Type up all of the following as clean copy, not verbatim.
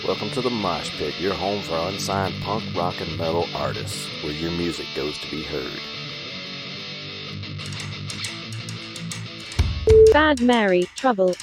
Welcome to the Mosh Pit, your home for unsigned punk, rock, and metal artists, where your music goes to be heard. Bad Mary, Trouble.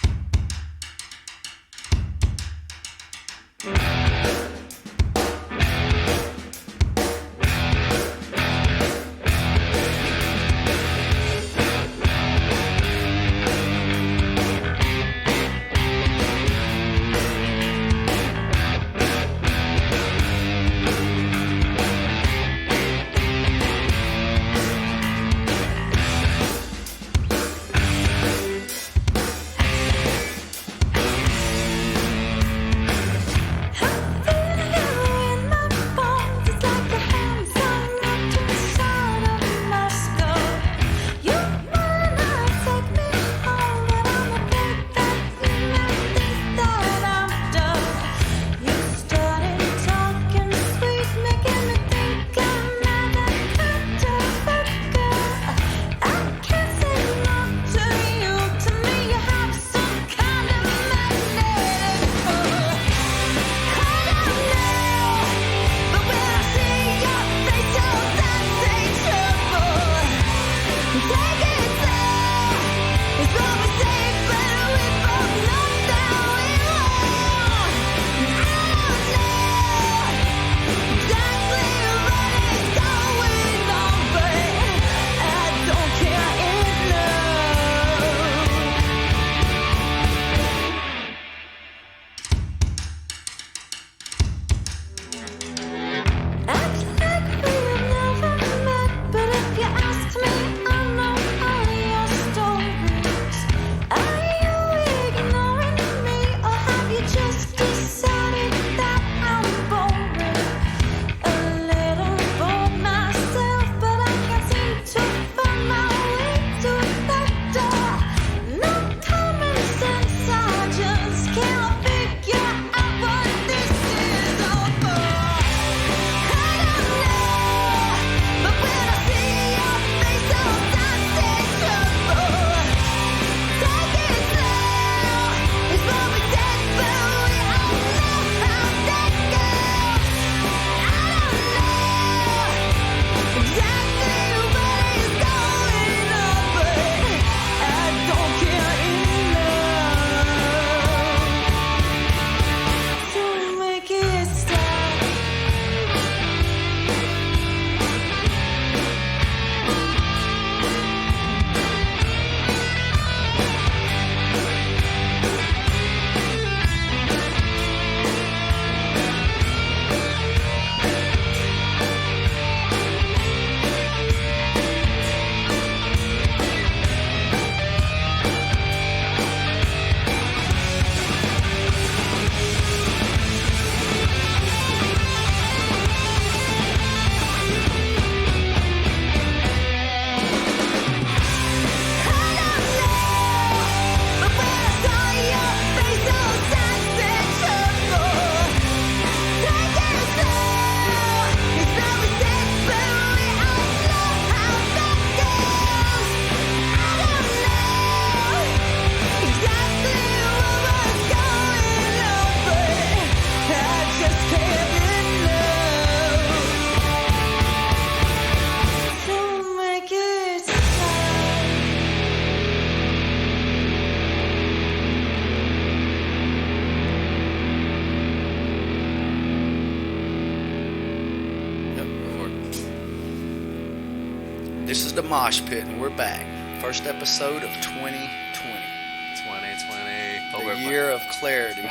This is the Mosh Pit, and we're back. First episode of 2020. 2020. The year of clarity.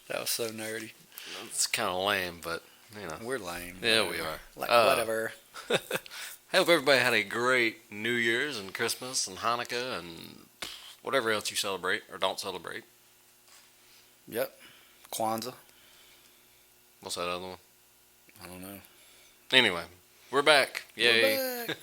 That was so nerdy. It's kind of lame, but, you know. We're lame. Yeah, we are. Like, whatever. I hope everybody had a great New Year's and Christmas and Hanukkah and whatever else you celebrate or don't celebrate. Yep. Kwanzaa. What's that other one? I don't know. Anyway, we're back. Yay. We're back.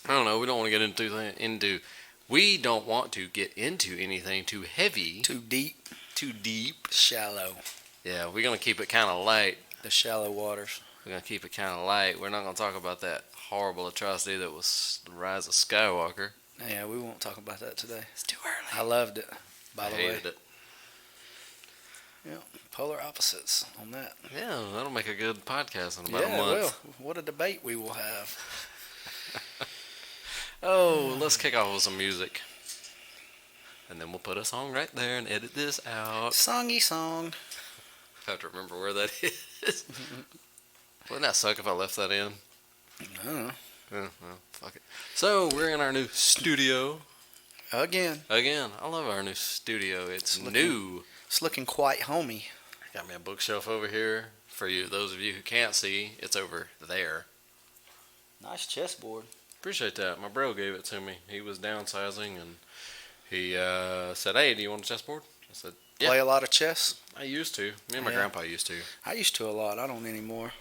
I don't know. We don't want to get we don't want to get into anything too heavy. Too deep. Too deep. Shallow. Yeah, we're going to keep it kind of light. The shallow waters. We're going to keep it kind of light. We're not going to talk about that horrible atrocity that was the Rise of Skywalker. Yeah, we won't talk about that today. It's too early. I loved it. by the I way. hated it. Yeah, polar opposites on that. Yeah, that'll make a good podcast in about a Yeah, month. well, what a debate we will have. Oh, let's kick off with some music. And then we'll put a song right there and edit this out. Songy song. I have to remember where that is. Wouldn't that suck if I left that in? Uh, Yeah, well, fuck it. So, we're in our new studio. Again, Again, I love our new studio. It's It's new. it's looking quite homey. Got me a bookshelf over here. For you, those of you who can't see, it's over there. Nice chessboard. Appreciate that. My bro gave it to me. He was downsizing and he said, "Hey, do you want a chessboard?" I said, "Yeah." Play a lot of chess. I used to. Me and my Yeah. grandpa used to. I used to a lot. I don't anymore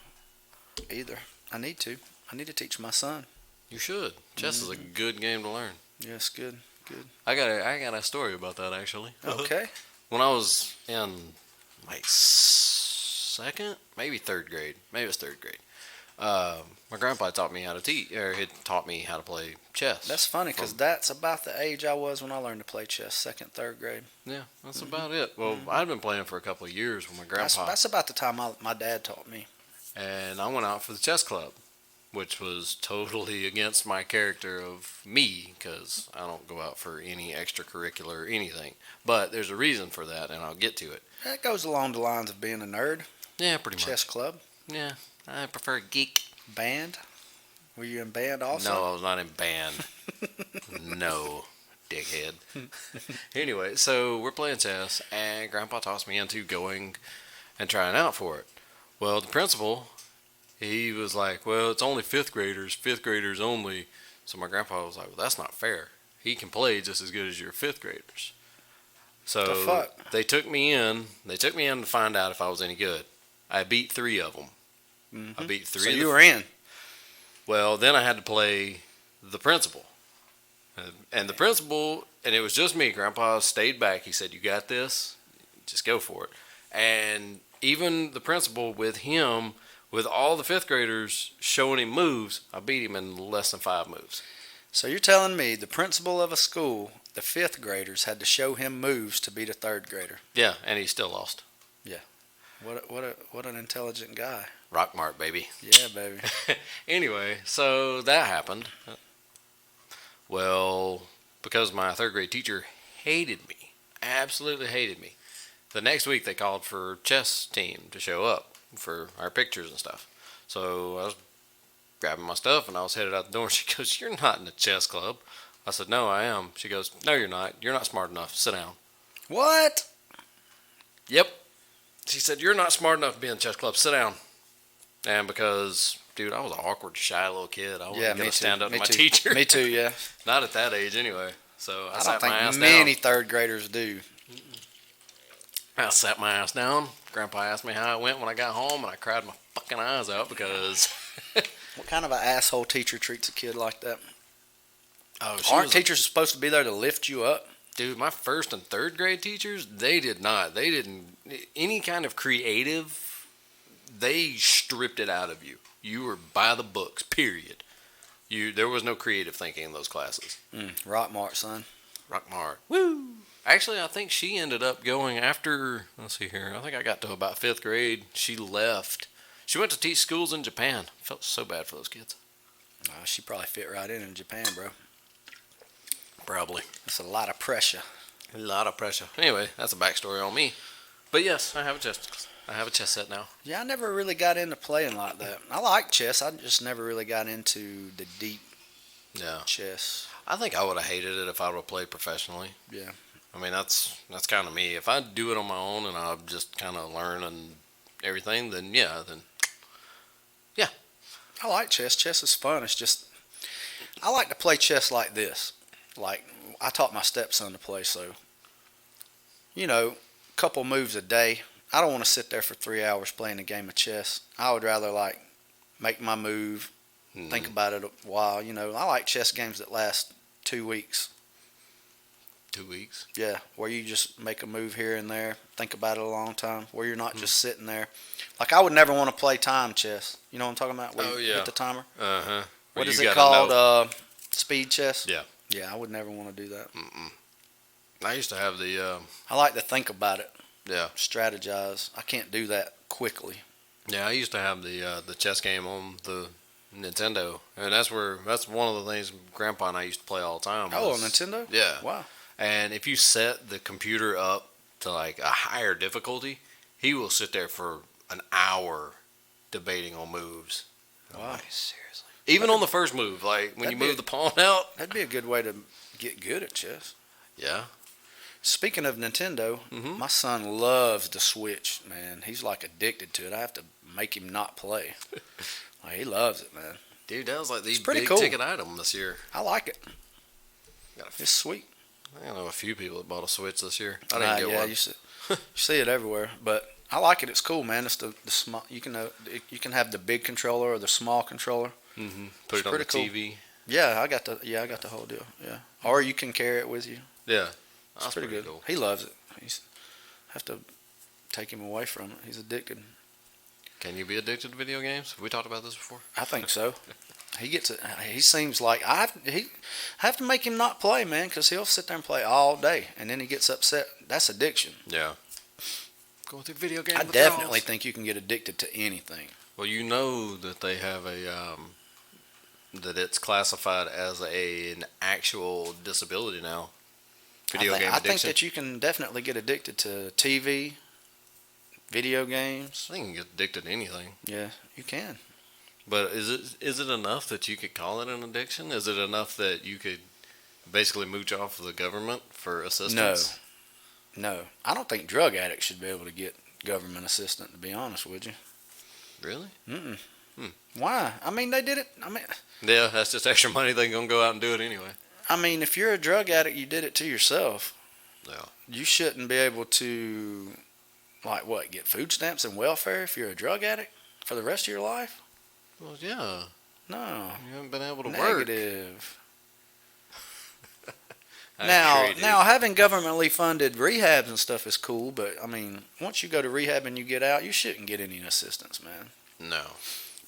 either. I need to. I need to teach my son. You should. Chess is a good game to learn. Yes, good. Good. I got a story about that actually. Okay. When I was in like second, maybe third grade, maybe it was third grade. My grandpa taught me how to he taught me how to play chess. That's funny because that's about the age I was when I learned to play chess, second, third grade. Yeah, that's about it. Well, I'd been playing for a couple of years with my grandpa, That's about the time my dad taught me. and I went out for the chess club, which was totally against my character of me because I don't go out for any extracurricular or anything. But there's a reason for that, and I'll get to it. That goes along the lines of being a nerd. Yeah, pretty much. Chess club. Yeah, I prefer geek. Band. Were you in band also? No, I was not in band. No, dickhead. Anyway, so we're playing chess, and Grandpa tossed me into going and trying out for it. Well, the principal, he was like, "Well, it's only fifth graders only." So my grandpa was like, "Well, that's not fair. He can play just as good as your fifth graders." So The fuck? they took me in. They took me in to find out if I was any good. I beat 3 of them. Mhm. I beat 3 So of you the were in. Well, then I had to play the principal. And the principal, and it was just me. Grandpa stayed back. He said, "You got this. Just go for it." And even the principal with him, with all the fifth graders showing him moves, I beat him in less than 5 moves. So you're telling me the principal of a school, the fifth graders, had to show him moves to beat a third grader? Yeah, and he still lost. What an intelligent guy. Rock Mart, baby. Yeah, baby. Anyway, so that happened. Well, because my third grade teacher hated me, absolutely hated me. The next week they called for chess team to show up for our pictures and stuff. So I was grabbing my stuff and I was headed out the door. She goes, "You're not in the chess club." I said, "No, I am." She goes, "No, you're not. You're not smart enough. Sit down." What? Yep. She said, "You're not smart enough to be in the chess club. Sit down." And because, dude, I was an awkward, shy little kid. I wasn't going to stand up to my teacher. Me too, yeah. Not at that age, anyway. So I I sat don't my ass think down. many third graders do. I sat my ass down. Grandpa asked me how it went when I got home, and I cried my fucking eyes out because. What kind of an asshole teacher treats a kid like that? Oh, Aren't teachers supposed to be there to lift you up? Dude, my first and third grade teachers, they did not. They didn't. Any kind of creative, they stripped it out of you. You were by the books, period. There was no creative thinking in those classes. Rock Mart, son. Rock Mart. Woo! Actually, I think she ended up going after, let's see here, I think I got to about 5th grade. She left. She went to teach schools in Japan. Felt so bad for those kids. She probably fit right in Japan, bro. Probably. That's a lot of pressure. A lot of pressure. Anyway, that's a backstory on me. But yes, I have a chess set now. Yeah, I never really got into playing like that. I like chess. I just never really got into the deep Yeah. chess. I think I would have hated it if I would have played professionally. Yeah. I mean, that's kind of me. If I do it on my own and I just kind of learn and everything, then yeah. I like chess. Chess is fun. It's just, I like to play chess like this. Like, I taught my stepson to play, so, a couple moves a day. I don't want to sit there for 3 hours playing a game of chess. I would rather, make my move, think about it a while. I like chess games that last 2 weeks. 2 weeks. Yeah, where you just make a move here and there, think about it a long time, where you're not just sitting there. Like, I would never want to play time chess. You know what I'm talking about? Where you hit the timer? Uh-huh. What is it called? Speed chess? Yeah. Yeah, I would never want to do that. I used to have the I like to think about it, yeah. strategize. I can't do that quickly. Yeah, I used to have the chess game on the Nintendo, and that's one of the things Grandpa and I used to play all the time. Oh, on Nintendo? Yeah. Wow. And if you set the computer up to like a higher difficulty, he will sit there for an hour debating on moves. Wow. Like, seriously. Even on the first move, like when you move the pawn out. That'd be a good way to get good at chess. Yeah. Speaking of Nintendo, Mhm. my son loves the Switch, man. He's like addicted to it. I have to make him not play. Like, he loves it, man. Dude, that was like the It's pretty big cool. ticket item this year. I like it. It's sweet. I know a few people that bought a Switch this year. I didn't get one. You see it everywhere, but I like it. It's cool, man. It's the small. You can have the big controller or the small controller. Mm-hmm. Put It's it on the pretty cool. TV. Yeah, I got the whole deal. Yeah, or you can carry it with you. Yeah. It's That's pretty good. cool. He loves it. He's have to take him away from it. He's addicted. Can you be addicted to video games? Have we talked about this before? I think so. He gets it. He seems like I have to make him not play, man, because he'll sit there and play all day, and then he gets upset. That's addiction. Yeah. Going through video game I withdrawals. definitely think you can get addicted to anything. Well, you know that they have that it's classified as an actual disability now. Video game I think addiction. that you can definitely get addicted to TV, video games. I think you can get addicted to anything. Yeah, you can. But is it enough that you could call it an addiction? Is it enough that you could basically mooch off of the government for assistance? No. I don't think drug addicts should be able to get government assistance, to be honest with you. Really? Mm-mm. Why? I mean, they did it. Yeah, that's just extra money. They're going to go out and do it anyway. I mean, if you're a drug addict, you did it to yourself. Yeah. You shouldn't be able to, like, what, get food stamps and welfare if you're a drug addict for the rest of your life? Well, yeah. No. You haven't been able to work. Negative. I agree, dude. Now, having governmentally funded rehabs and stuff is cool, but, I mean, once you go to rehab and you get out, you shouldn't get any assistance, man. No.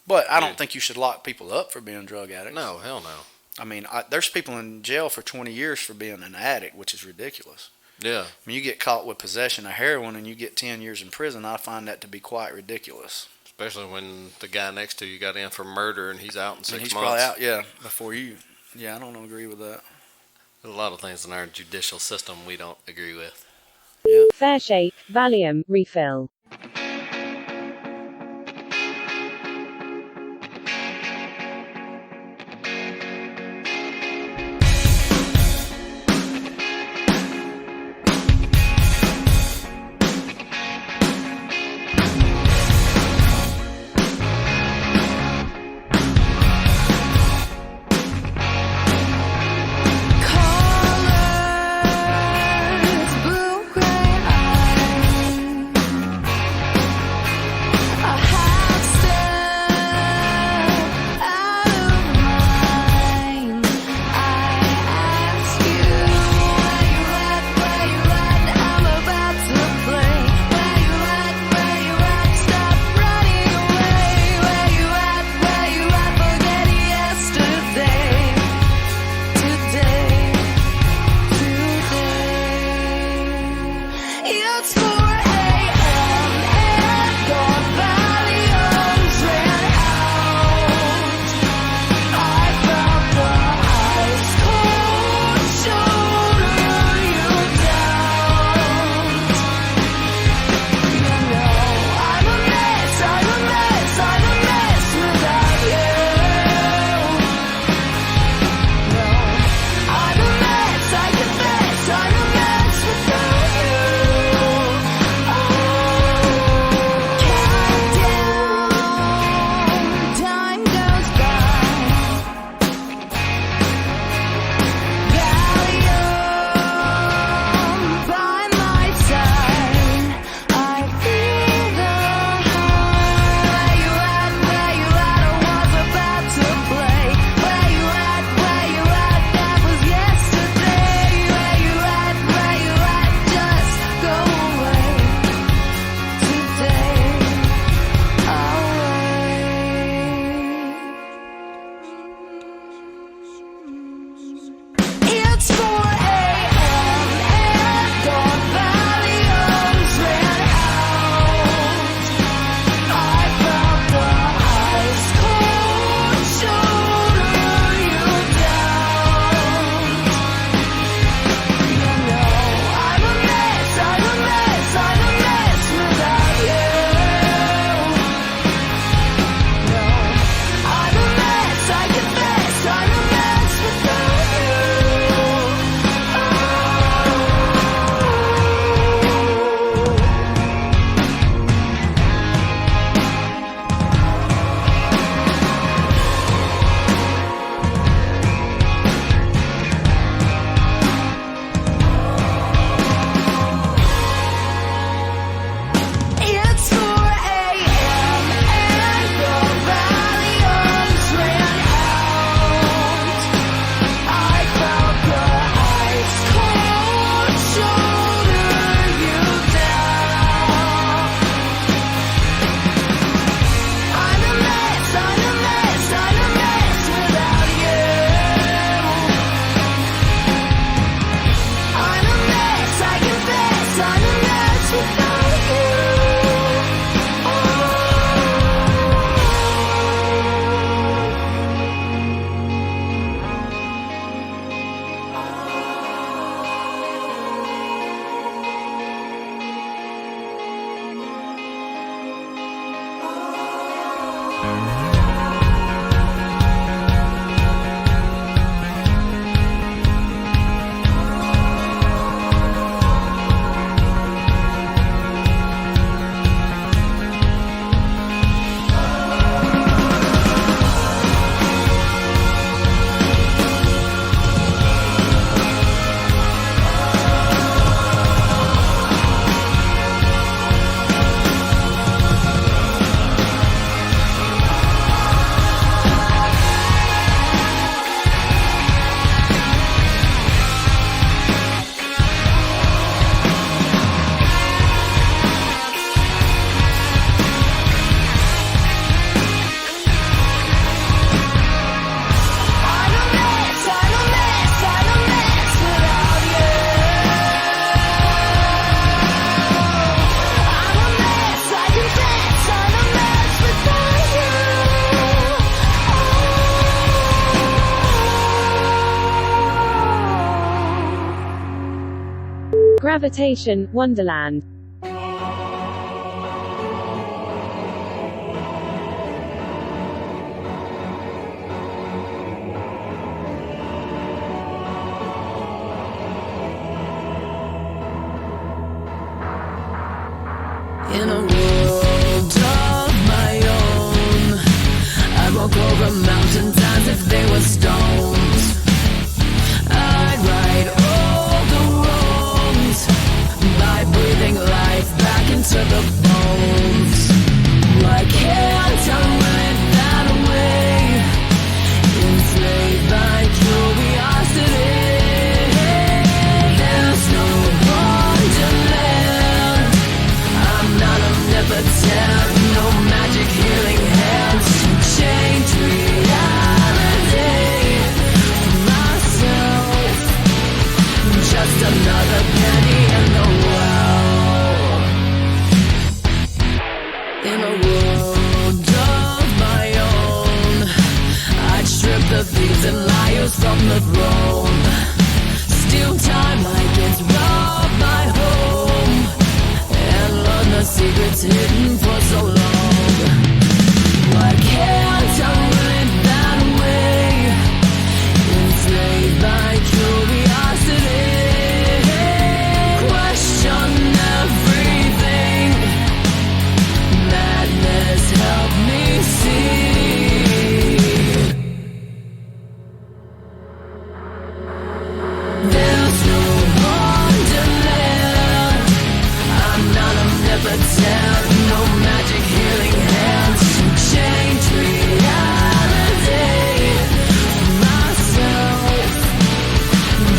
But I don't think you should lock people up for being drug addicts. No, hell no. I mean, there's people in jail for 20 years for being an addict, which is ridiculous. Yeah. I mean, you get caught with possession of heroin and you get 10 years in prison. I find that to be quite ridiculous. Especially when the guy next to you got in for murder and he's out in 6 And he's months. probably out, yeah, before you. Yeah, I don't agree with that. There's a lot of things in our judicial system we don't agree with. Fair shake, Valium, refill. Colors, blue, gray eyes. Gravitation, Wonderland. In a world of my own, I walk over mountains as if they were stones. I right all the wrongs by breathing life back into the bones. Why can't I run that way? Enslaved by curiosity. There's no wonderland. I'm not omnipotent, no magic healing hands to change reality for myself. Just another penny in the world. In a world of my own, I'd strip the thieves and liars from the throne. Steal time like it's robbed my home, and learn the secrets hidden for so long. Why can't I run it that way? Enslaved by curiosity. Question everything. Madness help me see. There's no wonderland. I'm not omnipotent, no magic healing hands to change reality for myself.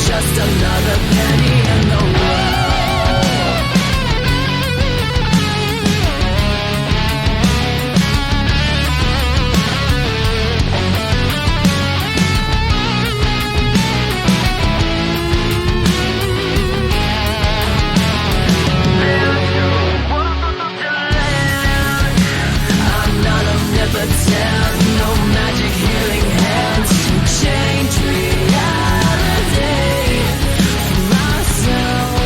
Just another penny in the world. I'm not omnipotent, no magic healing hands to change reality for myself.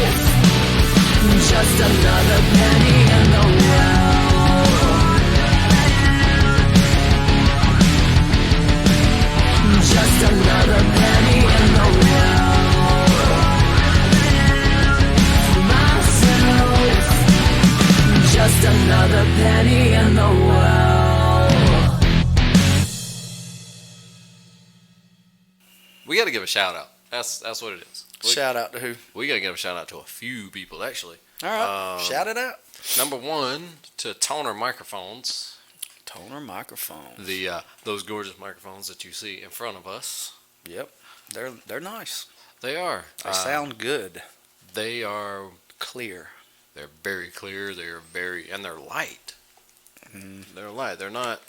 Just another penny in the world. Just another penny in the world for myself. Just another penny in the world. We got to give a shout out. That's what it is. Shout out to who? We got to give a shout out to a few people, actually. All right, shout it out. Number one, to Toner Microphones. Toner microphone. Those gorgeous microphones that you see in front of us. Yep, they're nice. They are. They sound good, They are. clear. They're very clear. And they're light. They're light. They're not.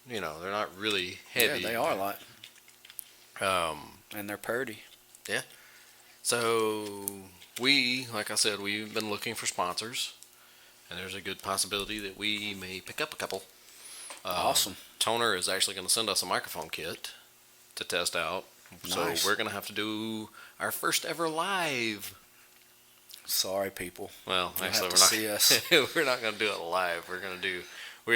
They're not really heavy. Yeah, they are light, Um. and they're purty. So like I said, we've been looking for sponsors, and there's a good possibility that we may pick up a couple. Awesome. Toner is actually going to send us a microphone kit to test out. Nice. So we're going to have to do our first ever live. Sorry, people. Well, You'll actually, have to see us. we're not going to do it live. We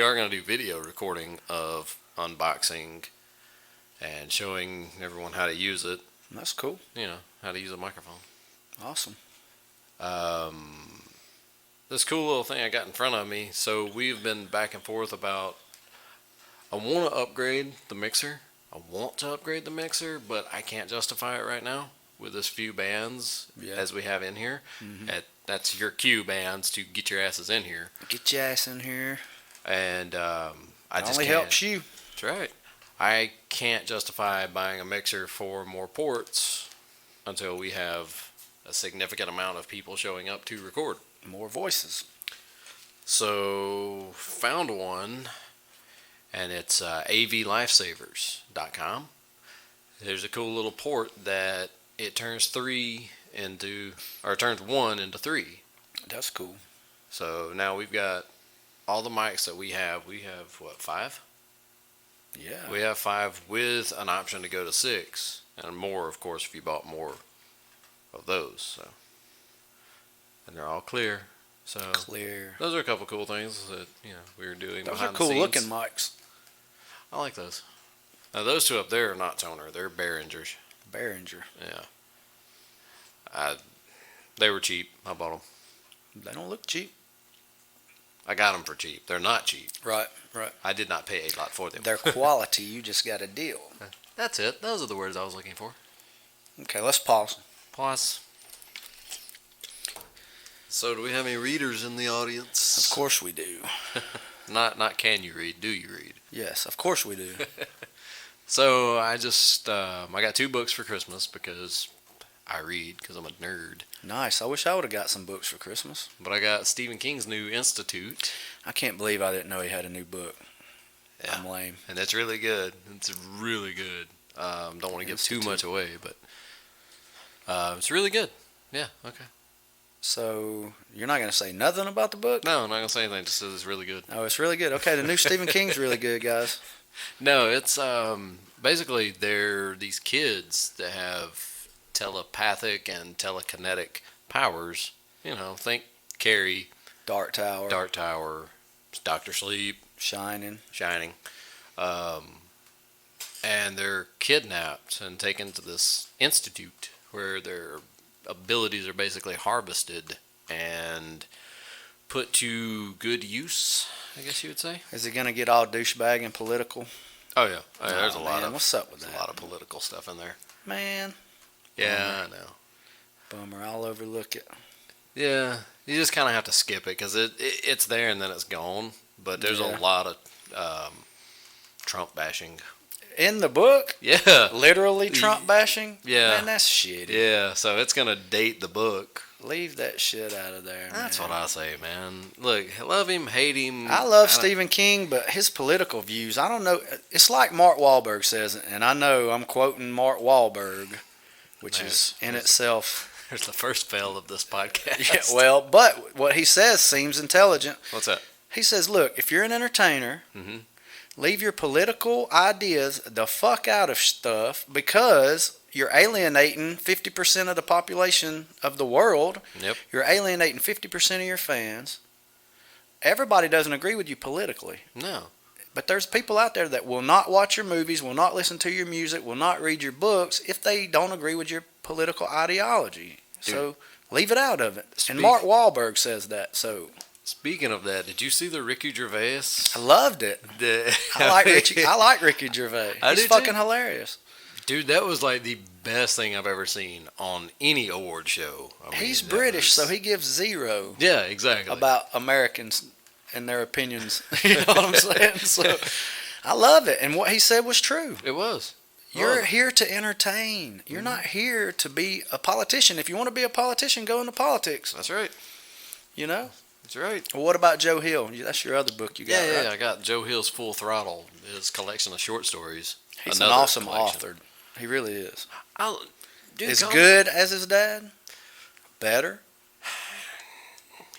are going to do video recording of unboxing and showing everyone how to use it. That's cool. How to use a microphone. Awesome. This cool little thing I got in front of me. So we've been back and forth about. I want to upgrade the mixer. But I can't justify it right now with this few bands as we have in here. That's your cue bands to get your asses in here. Get your ass in here. And I just only can't. helps you. That's right. I can't justify buying a mixer for more ports until we have a significant amount of people showing up to record. More voices. So found one, and it's avlifesavers.com. There's a cool little port that it turns turns 1 into 3. That's cool. So now we've got all the mics that we have. We have what, 5? Yeah. We have 5 with an option to go to 6, and more, of course, if you bought more of those. So and they're all clear. So Clear. those are a couple cool things that we were doing. Those are behind the cool scenes. looking mics. I like those. Now those two up there are not toner; they're Behringers. Behringer. Yeah. They were cheap. I bought them. They don't look cheap. I got them for cheap. They're not cheap. Right. I did not pay a lot for them. Their quality, you just got a deal. That's it. Those are the words I was looking for. Okay, let's pause. Plus. So, do we have any readers in the audience? Of course we do. Not can you read? Do you read? Yes, of course we do. So I just I got 2 books for Christmas because I read because I'm a nerd. Nice. I wish I would have got some books for Christmas. But I got Stephen King's new Institute. I can't believe I didn't know he had a new book. Yeah. I'm lame. And it's really good. It's really good. Don't want to give too much away, but it's really good. Yeah, okay. So, you're not going to say nothing about the book? No, I'm not going to say anything. Just says it's really good. Oh, it's really good. Okay, the new Stephen King's really good, guys. No, it's basically they're these kids that have telepathic and telekinetic powers. Think Carrie, Dark Tower. Doctor Sleep, Shining. And they're kidnapped and taken to this institute where their abilities are basically harvested and put to good use, I guess you would say. Is he going to get all douchebag and political? Oh yeah, there's a lot man, of what's up with there's that? a lot of political stuff in there. Man. Yeah, I know. Bummer. I'll overlook it. Yeah, you just kind of have to skip it because it's there and then it's gone. But there's a lot of Trump bashing. In the book? Yeah. Literally Trump bashing? Yeah. Man, that's shitty. Yeah, so it's going to date the book. Leave that shit out of there, That's man. what I say, man. Look, love him, hate him. I love Stephen King, but his political views, I don't know. It's like Mark Wahlberg says, and I know I'm quoting Mark Wahlberg, which is in itself. There's the first fail of this podcast. Yeah, well, but what he says seems intelligent. What's that? He says, look, if you're an entertainer, leave your political ideas the fuck out of stuff because you're alienating 50% of the population of the world. Yep. You're alienating 50% of your fans. Everybody doesn't agree with you politically. No. But there's people out there that will not watch your movies, will not listen to your music, will not read your books if they don't agree with your political ideology. Dude. So leave it out of it. And Mark Wahlberg says that. So Speaking of that, did you see the Ricky Gervais? I loved it. I like Ricky Gervais. I He's do fucking too. hilarious. Dude, that was like the best thing I've ever seen on any award show. He's British, so he gives zero Yeah, exactly. about Americans and their opinions. You know what I'm saying? So I love it. And what he said was true. It was. You're here to entertain. You're not here to be a politician. If you want to be a politician, go into politics. That's right. You know? That's right. Well, what about Joe Hill? That's your other book you got, Yeah, right? I got Joe Hill's Full Throttle, his collection of short stories. He's Another an awesome collection. author. He really is. Dude, As good as his dad? Better?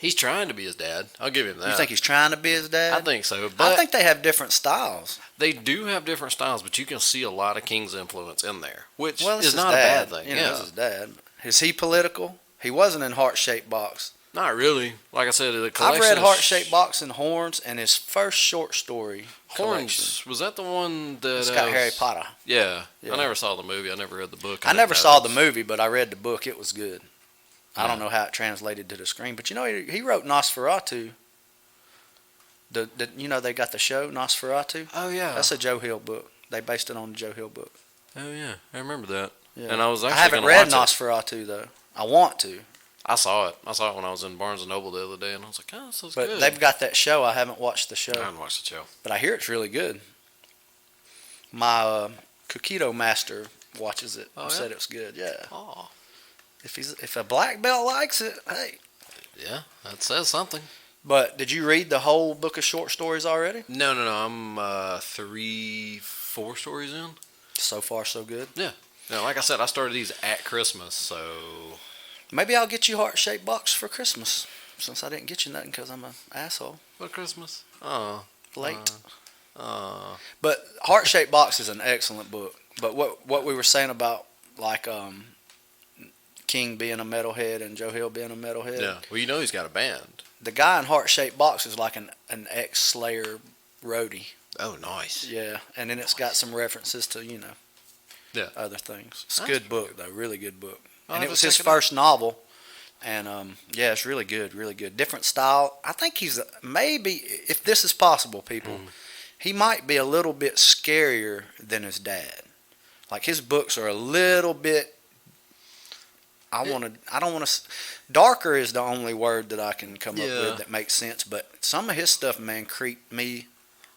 He's trying to be his dad. I'll give him that. You think he's trying to be his dad? I think so. But I think they have different styles. they do have different styles, but you can see a lot of King's influence in there, which It's is his not a dad. bad thing. You know, Yeah. it's his dad. Is he political? He wasn't in Heart Shaped Box. Not really. Like I said, the I've collection. read is- Heart Shaped Box and Horns and his first short story collection. Horns. Was that the one that? It's got was- Harry Potter. Yeah. Yeah. I never saw the movie. I never read the book. I never saw the movie, but I read the book. It was good. I don't know how it translated to the screen, but you know he wrote Nosferatu. They got the show Nosferatu. Oh yeah. That's a Joe Hill book. They based it on the Joe Hill book. Oh yeah. I remember that. Yeah. And I was actually. I haven't gonna read watch Nosferatu though. I want to, it. I saw it. I saw it when I was in Barnes and Noble the other day, and I was like, "Oh, this is but good." they've got that show. I haven't watched the I show, haven't watched the show. but I hear it's really good. My Kokido master watches it. Oh, Said yeah? it was good. Yeah. Oh. If a black belt likes it, hey. Yeah, that says something. But did you read the whole book of short stories already? No. I'm 3-4 stories in. So far, so good. Yeah. No, like I said, I started these at Christmas, so Maybe I'll get you Heart Shaped Box for Christmas, since I didn't get you nothing because I'm an asshole. for Christmas. Oh. Late. Oh. But Heart Shaped Box is an excellent book. But what we were saying about like King being a metalhead and Joe Hill being a metalhead. Yeah. Well, you know he's got a band. The guy in Heart Shaped Box is like an ex-Slayer roadie. Oh, nice. Yeah, and then it's got some references to, Yeah. other things. It's a That's good book, though. Really good book. I'll And have it to was his check it out. first novel. And, yeah, it's really good, really good. Different style. I think he's, maybe, if this is possible, people, he might be a little bit scarier than his dad. Like, his books are a little bit, I don't want to, darker is the only word that I can come up Yeah. with that makes sense. But some of his stuff, man, creeped me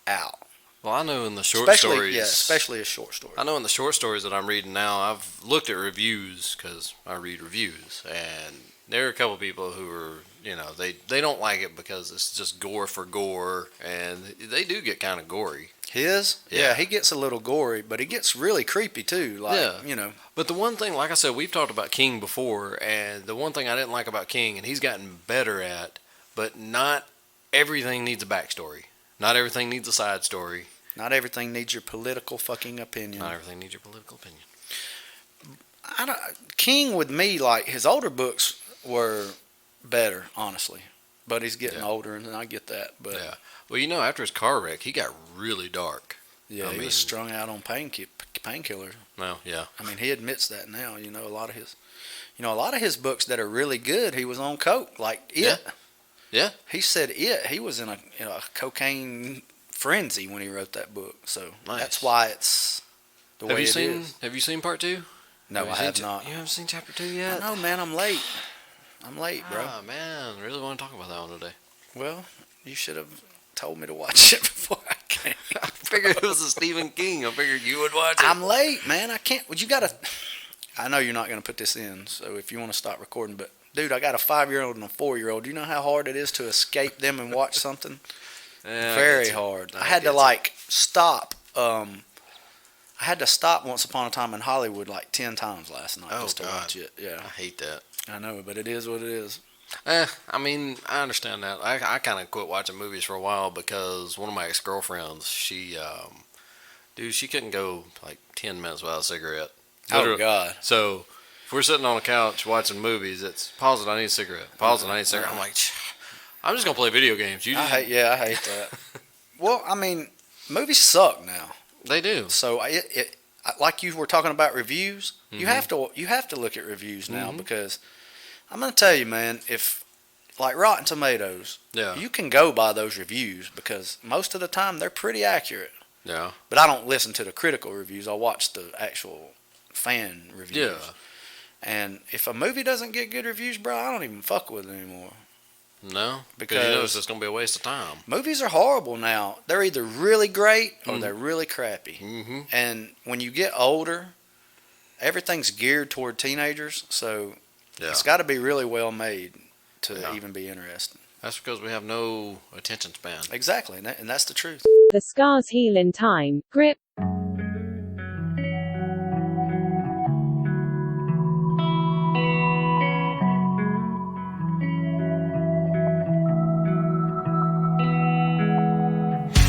out. Well, I know in the short stories. Yeah, especially his short stories. I know in the short stories that I'm reading now, I've looked at reviews because I read reviews, and there are a couple people who are, they don't like it because it's just gore for gore, and they do get kind of gory. His? Yeah. Yeah, he gets a little gory, but he gets really creepy too. Like, Yeah. But the one thing, like I said, we've talked about King before, and the one thing I didn't like about King, and he's gotten better at, but not everything needs a backstory. Not everything needs a side story. Not everything needs your political fucking opinion. Not everything needs your political opinion. King with me, like, his older books were better, honestly. But he's getting older, and I get that. But Yeah. Well, after his car wreck, he got really dark. yeah, I he mean- was strung out on painkillers. Well, yeah. I mean, he admits that now. A lot of his books that are really good, he was on coke. Like It. Yeah. He said It. He was in a cocaine frenzy when he wrote that book. So Nice. that's why it's the way it is. Have you seen part 2? No, I have not. You haven't seen chapter 2 I yet? know, man. I'm late. Bro. Ah, man. I really want to talk about that one today. Well, you should have told me to watch it before I came. I figured it was a Stephen King. I figured you would watch it. I'm late, man. I can't. Well, you gotta. I know you're not gonna put this in, so if you want to stop recording, but dude, I got a 5-year-old and a 4-year-old. Do you know how hard it is to escape them and watch something? Yeah, Very hard. I had to stop. I had to stop Once Upon a Time in Hollywood like 10 times last night just to watch it. Yeah, I hate that. I know, but it is what it is. I mean, I understand that. I kind of quit watching movies for a while because one of my ex-girlfriends, she couldn't go like 10 minutes without a cigarette. Oh, Literally. God. So if we're sitting on a couch watching movies, it's pause it, I need a cigarette. Pause it, I need a cigarette. I'm like, I'm just gonna play video games. I hate that. Well, I mean, movies suck now. They do. So like you were talking about reviews, you have to look at reviews now because I'm gonna tell you, man, if like Rotten Tomatoes, you can go by those reviews because most of the time they're pretty accurate. Yeah. But I don't listen to the critical reviews. I watch the actual fan reviews. Yeah. And if a movie doesn't get good reviews, bro, I don't even fuck with it anymore. No, Because you know it's just gonna be a waste of time. Movies are horrible now. They're either really great or they're really crappy. Mm-hmm. And when you get older, everything's geared toward teenagers, so it's got to be really well made to even be interesting. That's because we have no attention span. Exactly, and that's the truth. The scars heal in time. Grip.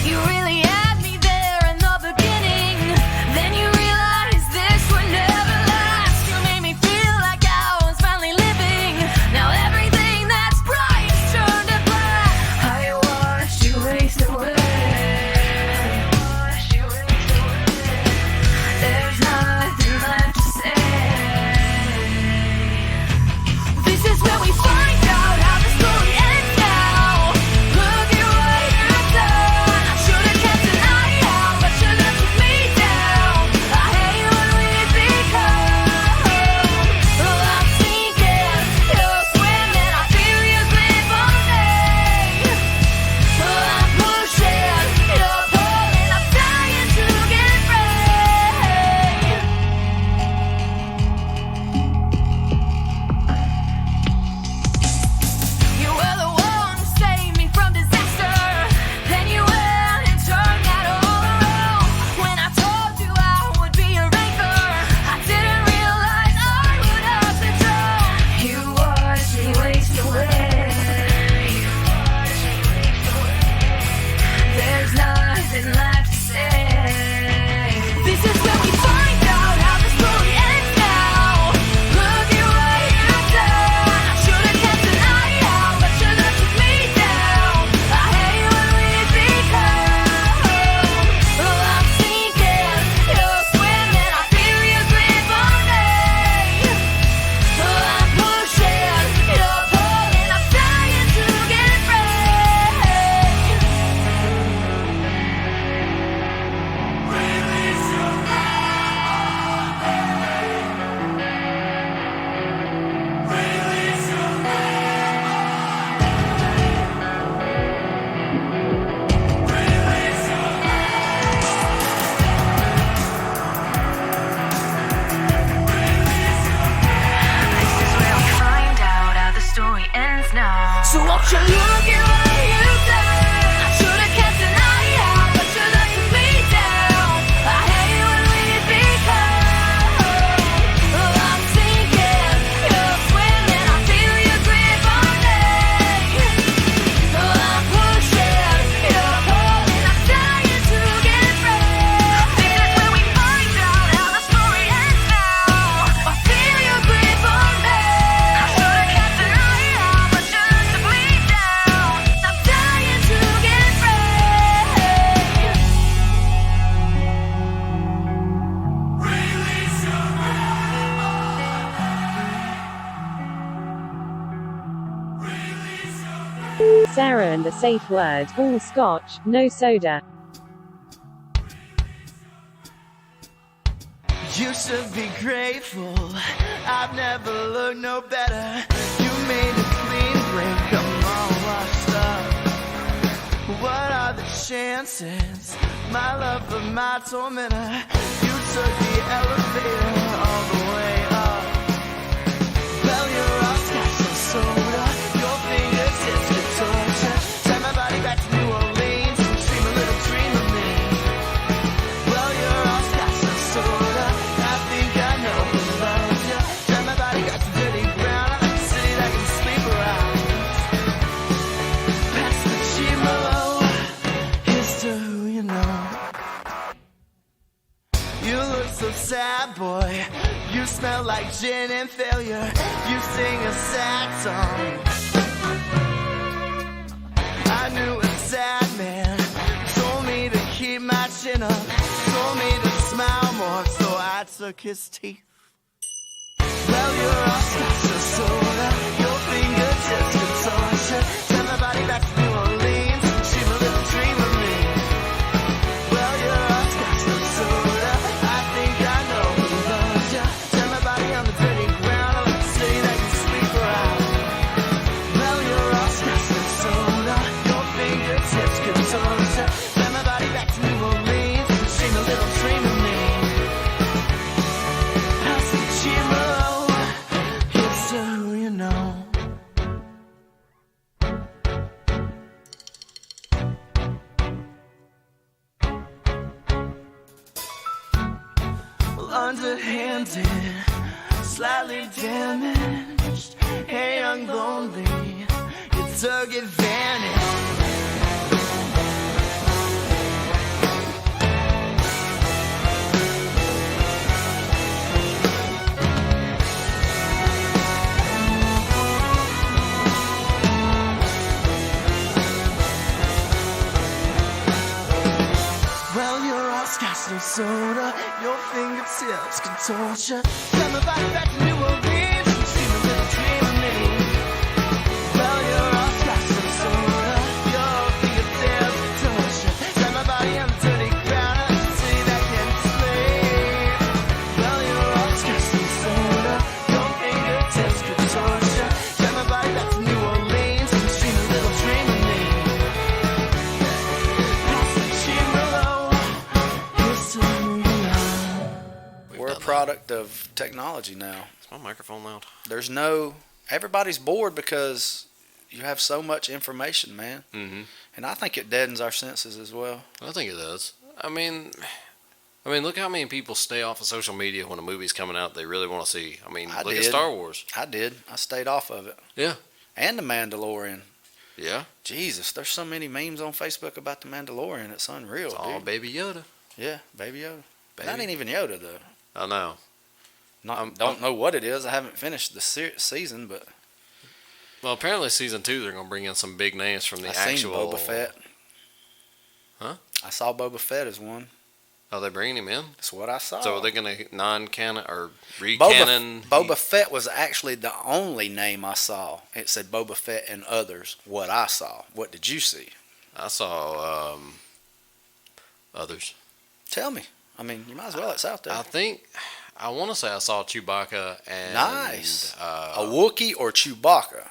You really had me there in the beginning. Then you realized this would never last. You made me feel like I was finally living. Now everything that's bright has turned to black. I watched you waste away. Sarah and the safe word, all scotch, no soda. You should be grateful. I've never looked no better. You made a clean break. I'm all washed up. What are the chances? My love for my tormentor. You took the elevator all the way up. Well, you're all scotch and soda. Your fingertips get torture. Take my body back to New Orleans and dream a little dream of me. Well, you're all scotch and soda. I think I know who loves you. Take my body back to dirty ground. I like a city that can sleep around. Past the Chimolo. Here's to who you know. You look so sad, boy. You smell like gin and failure. You sing a sad song. I knew a sad man. Told me to keep my chin up. Told me to smile more, so I took his teeth. Well, you're all scotch and soda. Your fingertips can torture. Send my body back to New Orleans. Dream a little dream of me. Well, you're all scotch and soda. I think I know who loves you. Turn my body on the dirty ground. I like a city that can sleep around. Well, you're all scotch and soda. Your fingertips can torture. Send my body back to New Orleans. Dream a little dream of me. How's the Chimolo? Here's to who you know. Well, underhanded, slightly damaged. Hey, young lonely, you took advantage. Well, you're all scotch and soda. Your fingertips can torture. Send my body back to New Orleans. Dream a little dream of me. Well, you're all scotch and soda. Your fingertips can torture. Send my body on the dirty ground. I can see that can't sleep. Well, you're all scotch and soda. Your fingertips can torture. Send my body back to New Orleans. Dream a little dream of me. Past the Chimolo. Here's to who you know. We're a product of technology now. Is my microphone loud? There's no, everybody's bored because you have so much information, man. Mm-hmm. And I think it deadens our senses as well. I think it does. I mean, look how many people stay off of social media when a movie's coming out they really want to see. I mean, I look at did. Star Wars. I did. I stayed off of it. Yeah. And The Mandalorian. Yeah. Jesus, there's so many memes on Facebook about The Mandalorian. It's unreal, It's all dude. Baby Yoda. Yeah, Baby Yoda. Baby. That ain't even Yoda, though. I know. Don't know what it is. I haven't finished the season, but Well, apparently season 2 they're going to bring in some big names from the I seen actual. Boba Fett. Huh? I saw Boba Fett as one. Oh, they're bringing him in. That's what I saw. So are they going to non-canon or re-canon? Boba Fett was actually the only name I saw. It said Boba Fett and others. What I saw. What did you see? I saw others. Tell me. I mean, you might as well. It's out there. I want to say I saw Chewbacca and Nice. A Wookiee or Chewbacca?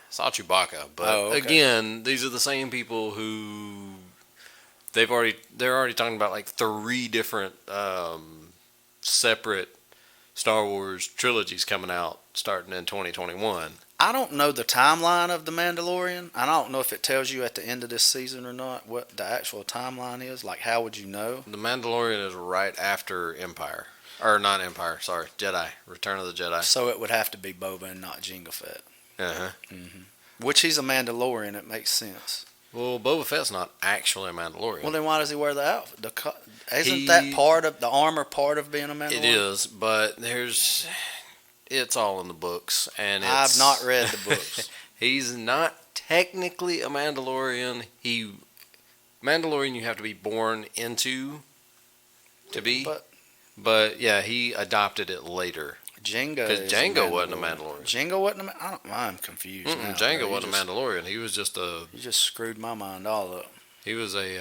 saw Chewbacca, but okay. again, these are the same people who they're already talking about like 3 different separate Star Wars trilogies coming out starting in 2021. I don't know the timeline of The Mandalorian. I don't know if it tells you at the end of this season or not what the actual timeline is. Like, how would you know? The Mandalorian is right after Empire. Or not Empire, sorry. Jedi. Return of the Jedi. So it would have to be Boba and not Jango Fett. Uh-huh. Which he's a Mandalorian. It makes sense. Well, Boba Fett's not actually a Mandalorian. Well, then why does he wear the outfit? Isn't that part of the armor part of being a Mandalorian? It is, but it's all in the books, and I've not read the books. He's not technically a Mandalorian. Mandalorian you have to be born into to be. But yeah, he adopted it later. Jenga. Because Django wasn't a Mandalorian. Jango wasn't I'm confused now. Django bro. wasn't a Mandalorian. He was just a. You just screwed my mind all up. He was a.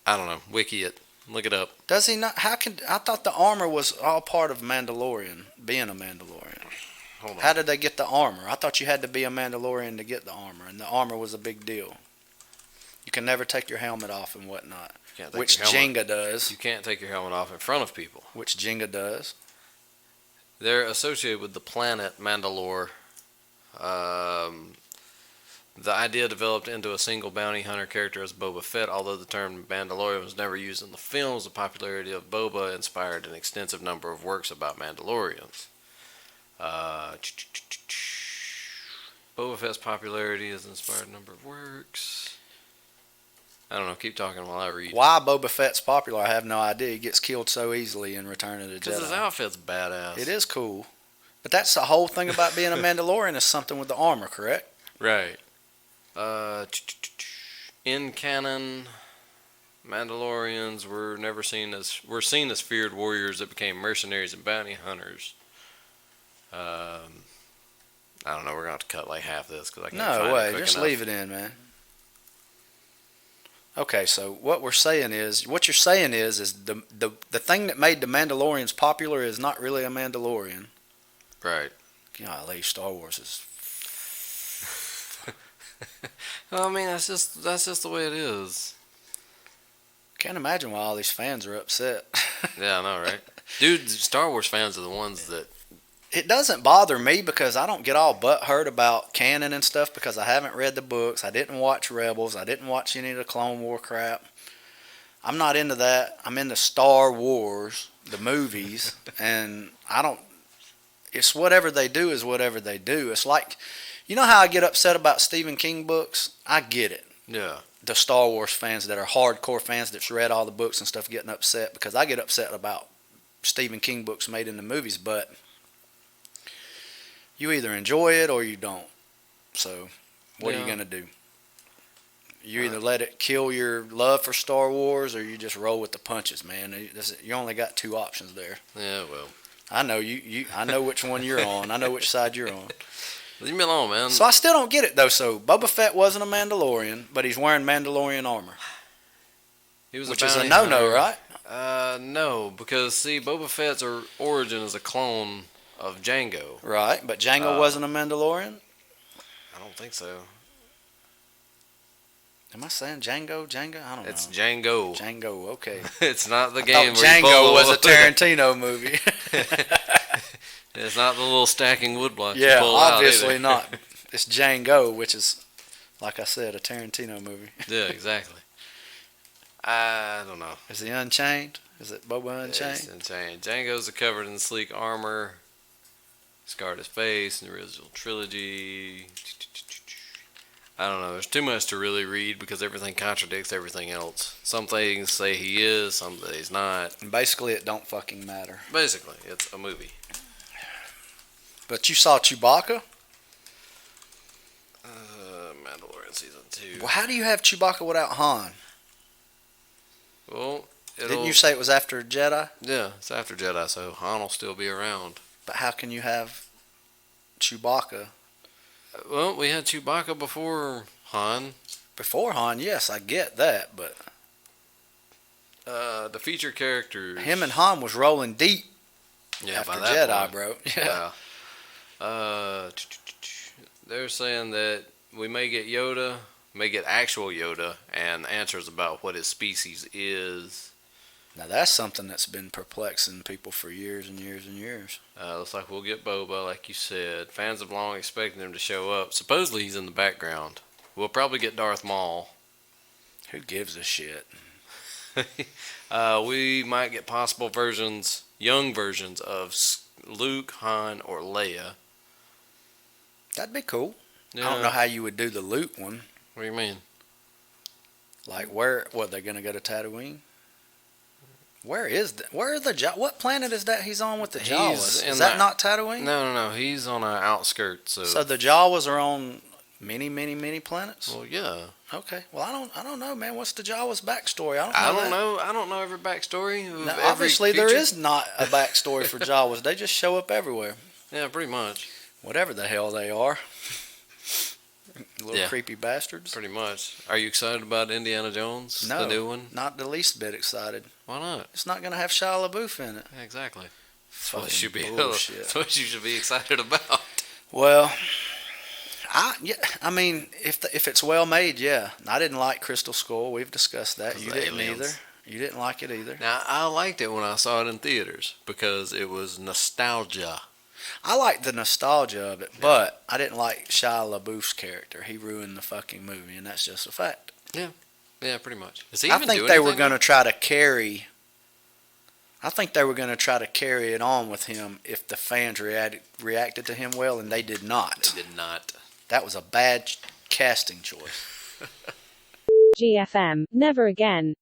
I don't know. Wiki it. Look it up. Does he not? I thought the armor was all part of Mandalorian, being a Mandalorian. Hold on. How did they get the armor? I thought you had to be a Mandalorian to get the armor, and the armor was a big deal. You can never take your helmet off and whatnot, You can't take which your helmet- Jenga does. You can't take your helmet off in front of people. Which Jenga does. They're associated with the planet Mandalore. The idea developed into a single bounty hunter character as Boba Fett, although the term Mandalorian was never used in the films. The popularity of Boba inspired an extensive number of works about Mandalorians. Boba Fett's popularity has inspired a number of works. I don't know. Keep talking while I read. Why Boba Fett's popular, I have no idea. He gets killed so easily in Return of the Because his Jedi. outfit's badass. It is cool. But that's the whole thing about being a Mandalorian is something with the armor, correct? Right. In canon, Mandalorians were seen as feared warriors that became mercenaries and bounty hunters. I don't know. We're gonna have to cut like half this because I can't find No it way. quick Just enough. leave it in, man. Okay, so what you're saying is the thing that made the Mandalorians popular is not really a Mandalorian. Right. Golly, Star Wars is. Well, I mean, that's just the way it is. Can't imagine why all these fans are upset. Yeah, I know, right? Dude, Star Wars fans are the ones that. It doesn't bother me because I don't get all butthurt about canon and stuff because I haven't read the books. I didn't watch Rebels. I didn't watch any of the Clone War crap. I'm not into that. I'm into Star Wars, the movies, and I don't. It's whatever they do is whatever they do. It's like, you know how I get upset about Stephen King books? I get it. Yeah. The Star Wars fans that are hardcore fans that's read all the books and stuff getting upset because I get upset about Stephen King books made into movies, but you either enjoy it or you don't. So what are you going to do? You either let it kill your love for Star Wars or you just roll with the punches, man. You only got two options there. Yeah, well. I know I know which one you're on. I know which side you're on. Leave me alone, man. So I still don't get it though. So Boba Fett wasn't a Mandalorian, but he's wearing Mandalorian armor. He was Which a is a bounty no-no, hunter. right? No, because see, Boba Fett's origin is a clone of Django. Right, but Django wasn't a Mandalorian? I don't think so. Am I saying Django? I don't know. It's Django. Django, okay. It's not the I game thought where you Django pull was a Tarantino movie. It's not the little stacking wood blocks. Yeah, you pull out obviously either. not. It's Django, which is, like I said, a Tarantino movie. Yeah, exactly. I don't know. Is he Unchained? Is it Boba Unchained? It's Unchained. Django's covered in sleek armor. Scarred his face in the original trilogy. I don't know. There's too much to really read because everything contradicts everything else. Some things say he is, some say he's not. And basically, it don't fucking matter. Basically, it's a movie. But you saw Chewbacca? Mandalorian season 2. Well, how do you have Chewbacca without Han? Well, Didn't you say it was after Jedi? Yeah, it's after Jedi, so Han will still be around. But how can you have Chewbacca Well, we had Chewbacca before Han. before Han? Yes, I get that, but The feature characters. him and Han was rolling deep yeah, after by that Jedi, point. bro. Yeah. They're saying that we may get Yoda, may get actual Yoda, and answers about what his species is. Now that's something that's been perplexing people for years and years and years. Looks like we'll get Boba, like you said. Fans have long expected him to show up. Supposedly he's in the background. We'll probably get Darth Maul. Who gives a shit? We might get possible versions, young versions of Luke, Han, or Leia. That'd be cool. Yeah. I don't know how you would do the Luke one. What do you mean? Like where? What, they're gonna go to Tatooine? Where is what planet is that he's on with the Jawas? Is that not Tatooine? No. He's on our outskirts. So the Jawas are on Many planets. Well, yeah. Okay. Well, I don't know, man. What's the Jawas backstory? I don't know every backstory. Of Now, every obviously, there creature. is not a backstory for Jawas. They just show up everywhere. Yeah, pretty much. Whatever the hell they are. Little Yeah. creepy bastards. Pretty much. Are you excited about Indiana Jones, No, the new one? not the least bit excited. Why not? It's not going to have Shia LaBeouf in it. Yeah, exactly. That's Fucking what you should be. bullshit. That's what you should be excited about. Well, I mean, if it's well made, yeah. I didn't like Crystal Skull. We've discussed that. 'Cause You the didn't aliens. either. You didn't like it either. Now, I liked it when I saw it in theaters because it was nostalgia. I liked the nostalgia of it, but I didn't like Shia LaBeouf's character. He ruined the fucking movie, and that's just a fact. Yeah, pretty much. Is he I even think doing they were anything going to now? try to carry. I think they were going to try to carry it on with him if the fans reacted to him well, and they did not. They did not. That was a bad casting choice. GFM, never again.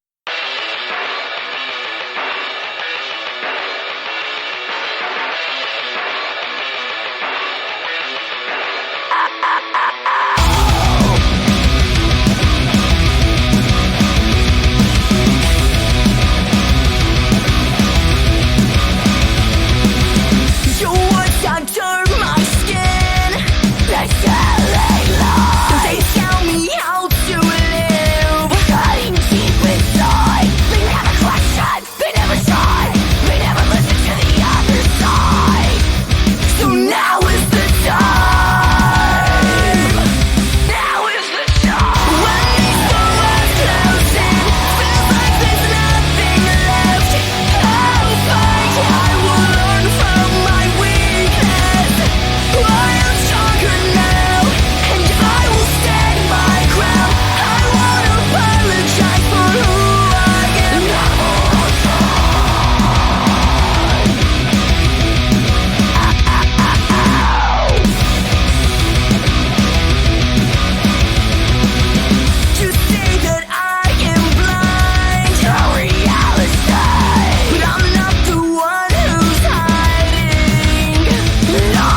Your words contour my skin. They tell me how to live. Cutting deep inside. They never question. They never try. They never listen to the other side. So now is the time. Now is the time. When these doors close in, feels like there's nothing left. I'll fight. I will learn from my weakness. I am stronger now, and I will stand my ground. I won't apologize for who I am. You say that I am blind to reality, but I'm not the one who's hiding. No,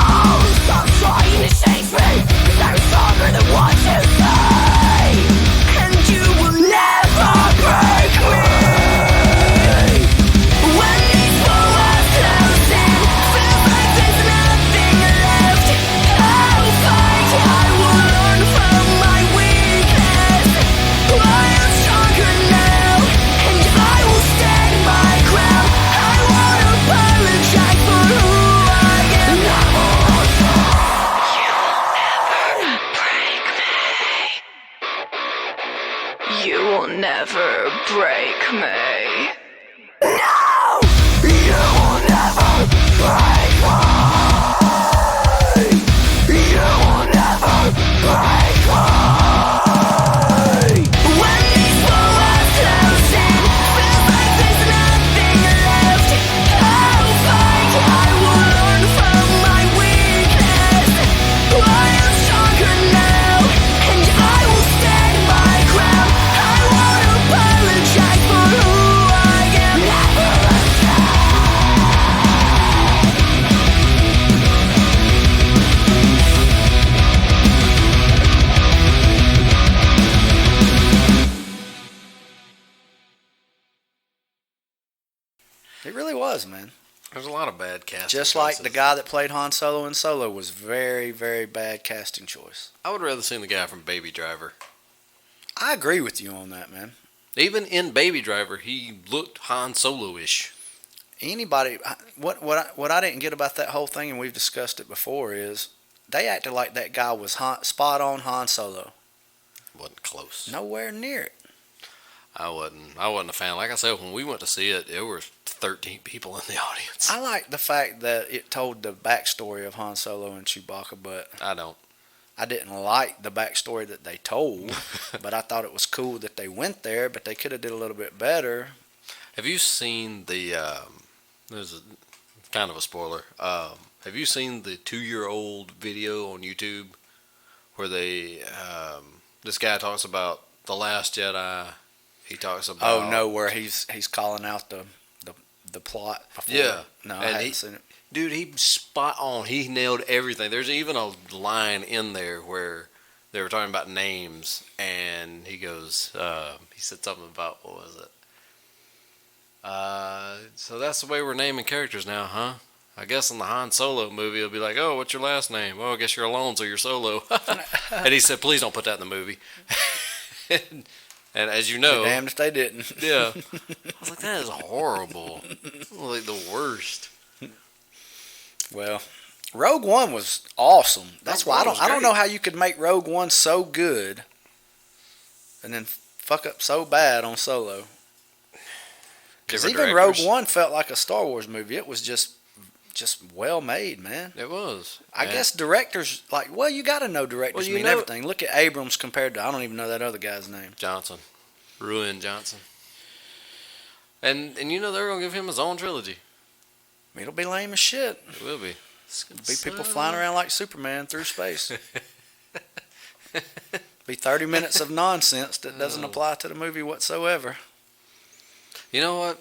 stop trying to change me, 'cause I'm stronger than what you say, and you will never break me. When these doors close in, feels like there's nothing left. I'll fight. I will learn from my weakness. I am stronger now, and I will stand my ground. I won't apologize for who I am. You will never break me. No! You will never break me. You will never break me. When these doors close in, feels like there's nothing left. I'll fight. I will learn from my weakness. I am stronger now, and I will stand my ground. I won't apologize for who I am. Never It really was, man. There's a lot of bad casting Just like the choices. guy that played Han Solo in Solo was very, very bad casting choice. I would rather seen the guy from Baby Driver. I agree with you on that, man. Even in Baby Driver, he looked Han Solo-ish. Anybody, what I didn't get about that whole thing, and we've discussed it before, is they acted like that guy was spot on Han Solo. Wasn't close. Nowhere near it. I wasn't a fan. Like I said, when we went to see it, there were 13 people in the audience. I like the fact that it told the backstory of Han Solo and Chewbacca, but I don't. I didn't like the backstory that they told. But I thought it was cool that they went there, but they could have did a little bit better. Have you seen the? There's a kind of a spoiler. Have you seen the 2-year-old video on YouTube where they this guy talks about The Last Jedi? He talks about Oh no, where he's calling out the plot before. Yeah. No, I And haven't seen it. Dude, he spot on. He nailed everything. There's even a line in there where they were talking about names, and he goes, he said something about, what was it? So that's the way we're naming characters now, huh? I guess in the Han Solo movie, it'll be like, oh, what's your last name? Oh, I guess you're alone, so you're Solo. And he said, please don't put that in the movie. And as you know, Damned if they didn't. yeah, I was like, that is horrible, like the worst. Well, Rogue One was awesome. That's Rogue why One was I don't great. know how you could make Rogue One so good, and then fuck up so bad on Solo. Because Different even directors. Rogue One felt like a Star Wars movie. It was just well made, man. It was. I guess directors you got to know directors Well, you mean know- everything. Look at Abrams compared to I don't even know that other guy's name. Johnson, Ruin Johnson, and you know they're gonna give him his own trilogy. It'll be lame as shit. It will be. Be people flying around like Superman through space. Be 30 minutes of nonsense that doesn't apply to the movie whatsoever. You know what?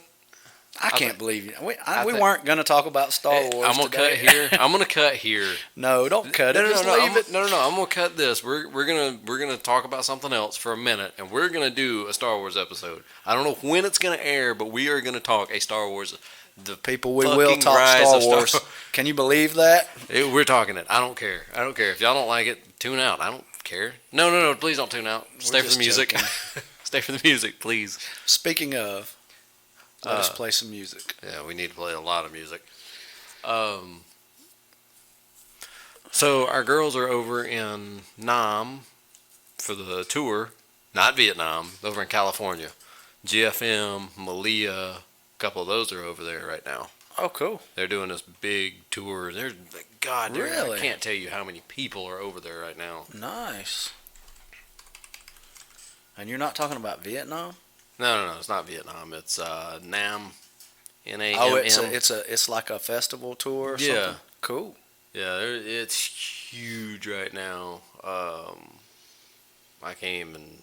I can't think- believe you. We think- weren't going to talk about Star Wars I'm gonna today. cut here. I'm gonna cut here. No, don't cut it. No, Just no, leave it. no. I'm gonna cut this. We're gonna talk about something else for a minute, and we're gonna do a Star Wars episode. I don't know when it's gonna air, but we are gonna talk a Star Wars. The People, we will fucking talk rise Star of Wars. Can you believe that? We're talking it. I don't care. I don't care if y'all don't like it. Tune out. I don't care. No. Please don't tune out. Stay for the just music. joking. Stay for the music, please. Speaking of, let us play some music. Yeah, we need to play a lot of music. So our girls are over in Nam for the tour, not Vietnam, over in California. GFM, Malia, a couple of those are over there right now. Oh, cool. They're doing this big tour. I Really? can't tell you how many people are over there right now. Nice. And you're not talking about Vietnam? No, it's not Vietnam. It's Nam, N-A-M-M. Oh, it's like a festival tour or Yeah. something? Cool. Yeah, it's huge right now. I came and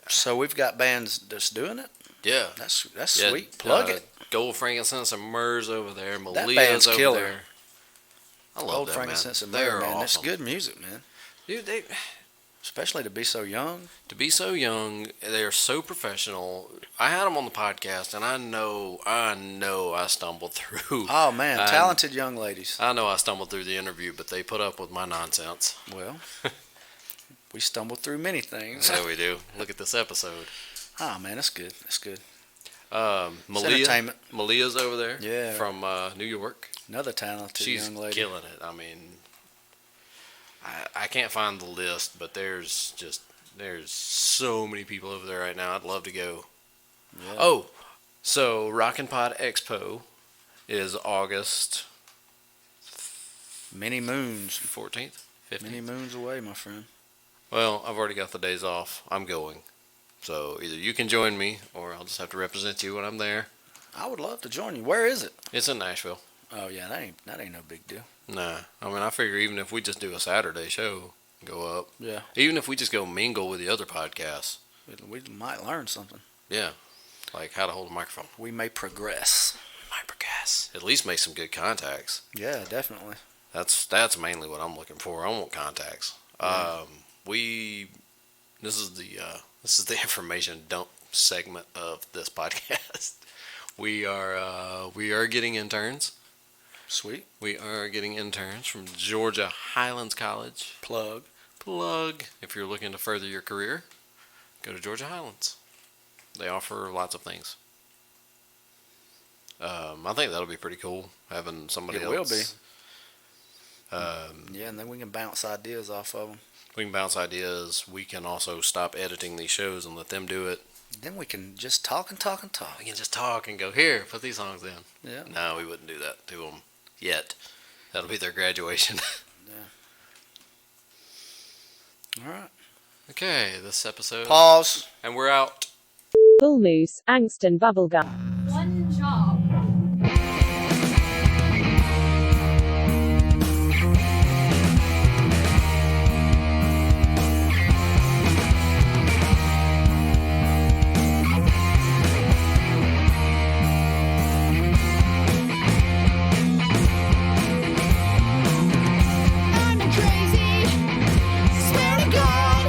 So we've got bands that's doing it? yeah. That's Yeah, sweet. Plug it. Gold Frankincense and Murs over there. band's Malia's over killer. there. I love Old them, Frankincense and They're Myrrh, man. awesome. That's good music, man. Dude, Especially to be so young. to be so young, they are so professional. I had them on the podcast, and I know I stumbled through. Oh, man. I- Talented young ladies. I know I stumbled through the interview, but they put up with my nonsense. Well, we stumbled through many things. Yeah, we do. Look at this episode. Oh, man. That's good. That's good. Malia, entertainment. Malia's over there. Yeah. From New York. Another talented She's young lady. killing it. I mean, I can't find the list, but there's so many people over there right now. I'd love to go. Yeah. Oh, so Rockin' Pod Expo is August Many moons. 14th, 15th. Many moons away, my friend. Well, I've already got the days off. I'm going. So either you can join me, or I'll just have to represent you when I'm there. I would love to join you. Where is it? It's in Nashville. Oh, yeah. That ain't no big deal. Nah, I mean, I figure even if we just do a Saturday show, go up. Yeah. Even if we just go mingle with the other podcasts. We might learn something. Yeah. Like how to hold a microphone. We may progress. At least make some good contacts. Yeah, definitely. That's mainly what I'm looking for. I want contacts. Yeah. This is the information dump segment of this podcast. We are getting interns. Sweet. We are getting interns from Georgia Highlands College. Plug. If you're looking to further your career, go to Georgia Highlands. They offer lots of things. I think that'll be pretty cool having somebody It else. will be. Yeah, and then we can bounce ideas off of them. We can bounce ideas. We can also stop editing these shows and let them do it. Then we can just talk and talk and We talk. can just talk and go, here, put these songs in. Yeah. No, we wouldn't do that to them yet. That'll be their graduation. All right. Okay, this episode. Pause. And we're out. Bull Moose, Angst and Bubblegum. One job. I'm crazy, swear to God.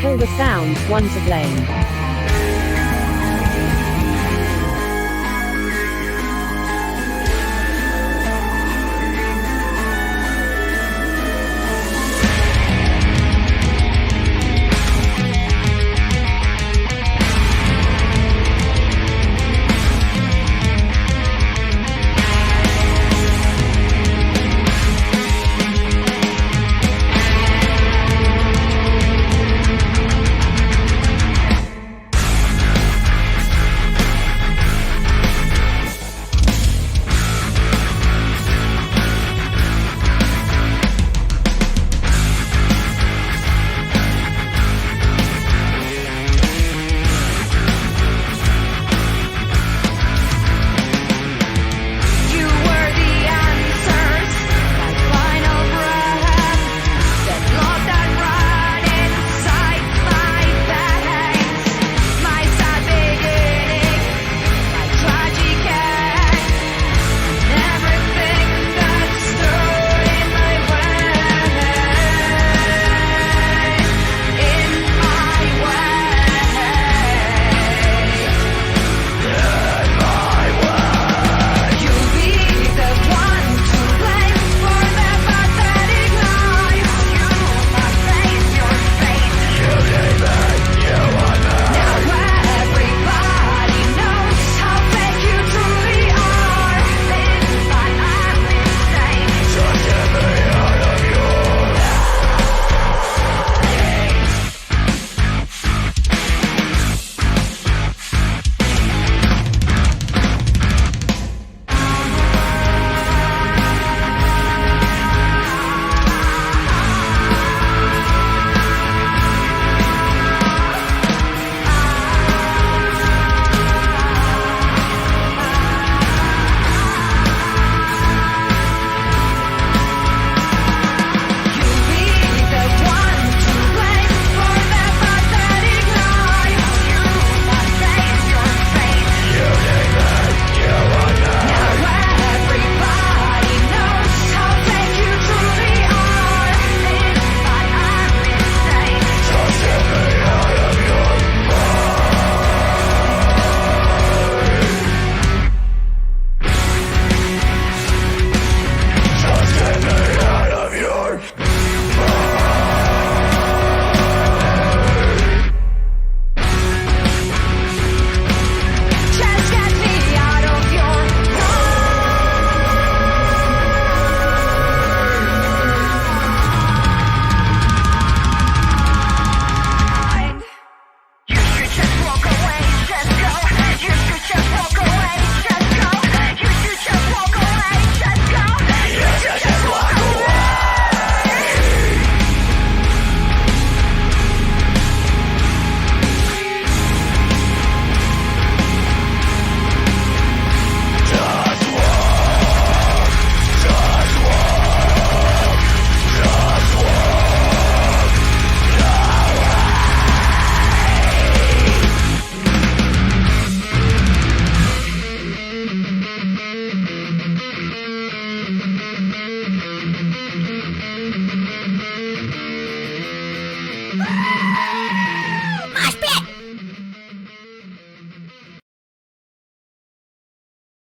Kill the sound, one to blame.